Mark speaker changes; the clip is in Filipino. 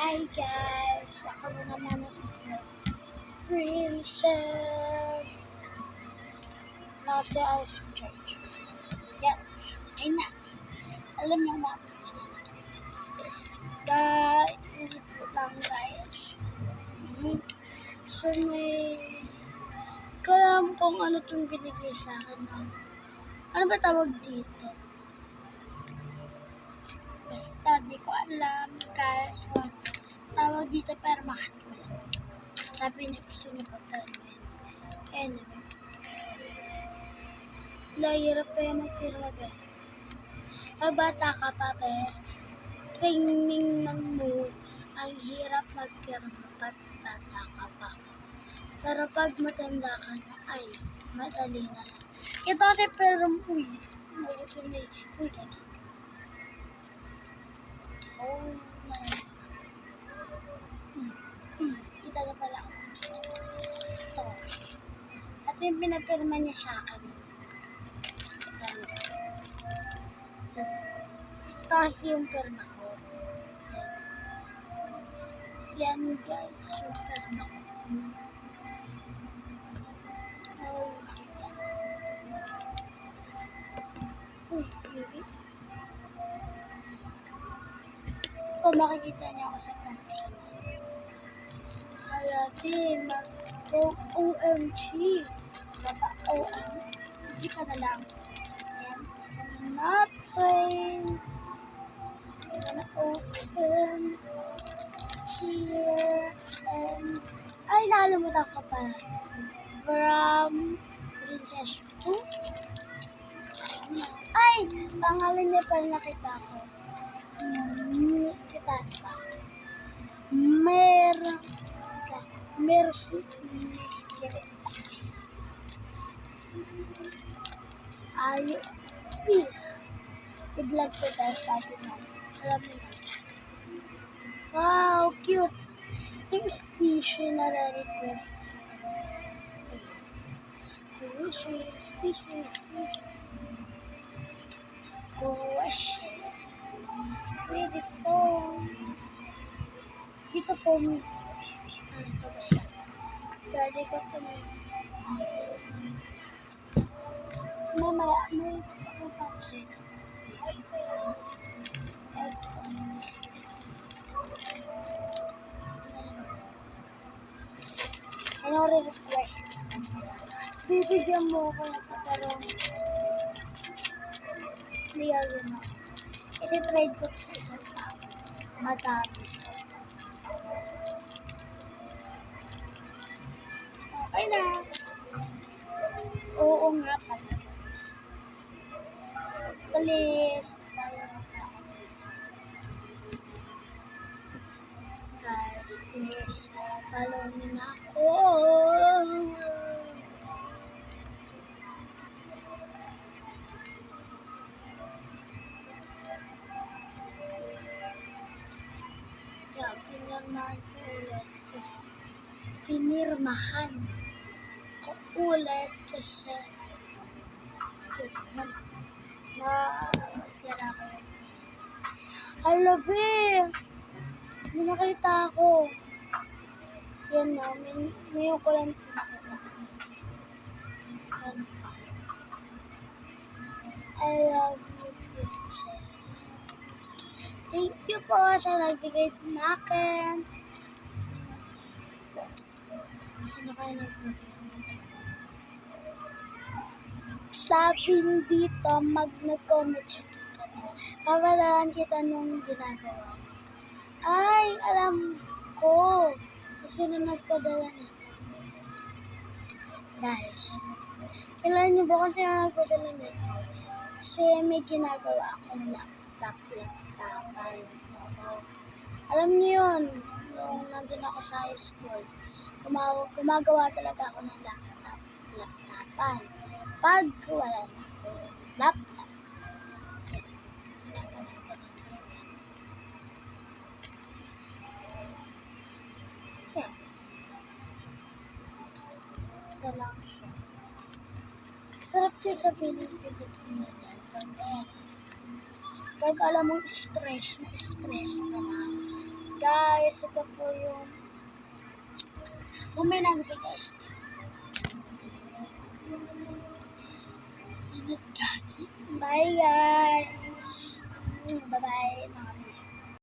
Speaker 1: Hi guys! Ako na naman ang princess. Nasa Ice Church. Yan. Ayun na. Alam niyo mga guys, lang guys. So may alam kung ano itong binigay sa akin. Ano ba tawag dito? Basta di ko alam guys. Tawag dito pero makatulog. Sabi niya gusto niya pa permen. Anyway. Hirap kaya magpirma be. Pag bata ka pa be, training mo ang hirap magpirma pag bata ka pa. Pero pag matanda ka na, ay, madali na lang. Ito kasi perma, uy, magusto na uy, lagi. Oh, my. Kita na pala ako. Ito. At yung pinapirma niya sa akin. Ito kasi yung pirma ko. Yan guys, yung pirma ko. Oh, uy, baby. Kung makikita niya ako sa pansin. Halabi, mag-OMG. OMG ka na lang. Yan, isa natin. I'm gonna open here and ay, nakalimutan ko pala. From Princess 2. Ay, pangalan niya pala nakita ko. Kita pa. Mercy Mysteries. Ay, i-vlog ko tayo sabi na. Alam mo na. Wow, cute. Yung squishy na na-request ko sa squishy. Pretty foam. Dito foam. Ito ba siya? Pwede ko ito may mamaya may papapsin. Ano re-request? Bibigyan mo ako na pero niyagin mo. Iti-trade ko sa isang tao. Madami. Okay na. Oo nga pala. Please, guys, please, follow me na ako. Yeah, pinirmahan ko ulit kasi nasira ko yun. Halabi! May nakita ako. Yan na, ngayon ko lang nakita ko. Yan pa. I love you, princess. Thank you po sa nagbigay na akin. Sino kayo nagbigay? Sabing dito, mag-comment siya dito. Pabalahan kita nung ginagawa. Ay, alam ko. Kasi na nagpadala nito. Guys, kailan niyo ba kasi na nagpadala nito? Kasi may ginagawa akong laptopan. Alam niyo yun, nung nandun ako sa high school, gumagawa talaga ako ng laptopan. Pag wala na ako laptop. Yeah. Ito lang siya. Sarap siya sa pinipindot ko na dyan. Pag alam mo, stress na lang. Guys, guys, ito po yung kung may nagbigay sa ingat kaki. Bye guys. Bye bye mga